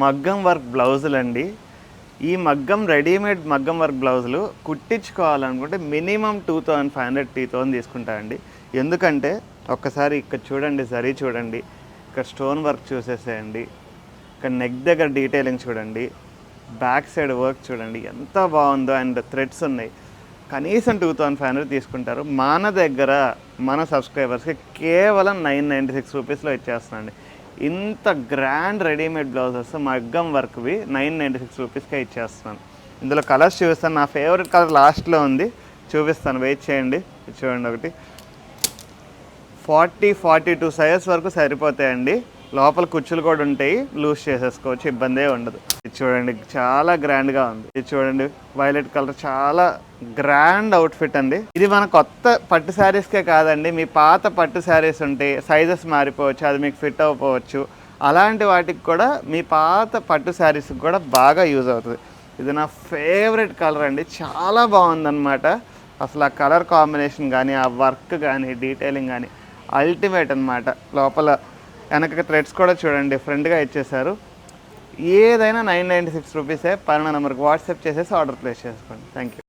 మగ్గం వర్క్ బ్లౌజులండి. ఈ రెడీమేడ్ మగ్గం వర్క్ బ్లౌజులు కుట్టించుకోవాలనుకుంటే మినిమమ్ 2500, 3000 తీసుకుంటారండి. ఎందుకంటే ఒక్కసారి ఇక్కడ చూడండి, జరీ చూడండి, ఇక్కడ స్టోన్ వర్క్ చూసేసేయండి, ఇక్కడ నెక్ దగ్గర డీటెయిలింగ్ చూడండి, బ్యాక్ సైడ్ వర్క్ చూడండి ఎంత బాగుందో. అండ్ థ్రెడ్స్ ఉన్నాయి. కనీసం 2500 తీసుకుంటారు. మన దగ్గర మన సబ్స్క్రైబర్స్కి కేవలం 996 రూపీస్లో ఇచ్చేస్తున్నాండి. ఇంత గ్రాండ్ రెడీమేడ్ బ్లౌజెస్ మగ్గం వర్క్వి 996 రూపీస్కే ఇచ్చేస్తున్నాను. ఇందులో కలర్స్ చూపిస్తాను. నా ఫేవరెట్ కలర్ లాస్ట్లో ఉంది, చూపిస్తాను, వెయిట్ చేయండి. చూడండి, ఒకటి 42 సైజెస్ వరకు సరిపోతాయండి. లోపల కుచ్చులు కూడా ఉంటాయి, లూజ్ చేసేసుకోవచ్చు, ఇబ్బందే ఉండదు. ఇది చూడండి, చాలా గ్రాండ్గా ఉంది. ఇది చూడండి, వైలెట్ కలర్, చాలా గ్రాండ్ అవుట్ఫిట్ అండి. ఇది మన కొత్త పట్టు శారీస్కే కాదండి, మీ పాత పట్టు శారీస్ ఉంటాయి, సైజెస్ మారిపోవచ్చు, అది మీకు ఫిట్ అవ్వకపోవచ్చు. అలాంటి వాటికి కూడా మీ పాత పట్టు శారీస్కి కూడా బాగా యూజ్ అవుతుంది. ఇది నా ఫేవరెట్ కలర్ అండి, చాలా బాగుందన్నమాట. అసలు ఆ కలర్ కాంబినేషన్ కానీ, ఆ వర్క్ కానీ, డీటెయిలింగ్ కానీ అల్టిమేట్ అనమాట. లోపల వెనక థ్రెడ్స్ కూడా చూడండి, డిఫరెంట్గా ఇచ్చేసారు. ఏదైనా 996 రూపీసే. పైన నెంబర్కి వాట్సాప్ చేసేసి ఆర్డర్ ప్లేస్ చేసుకోండి. Thank you.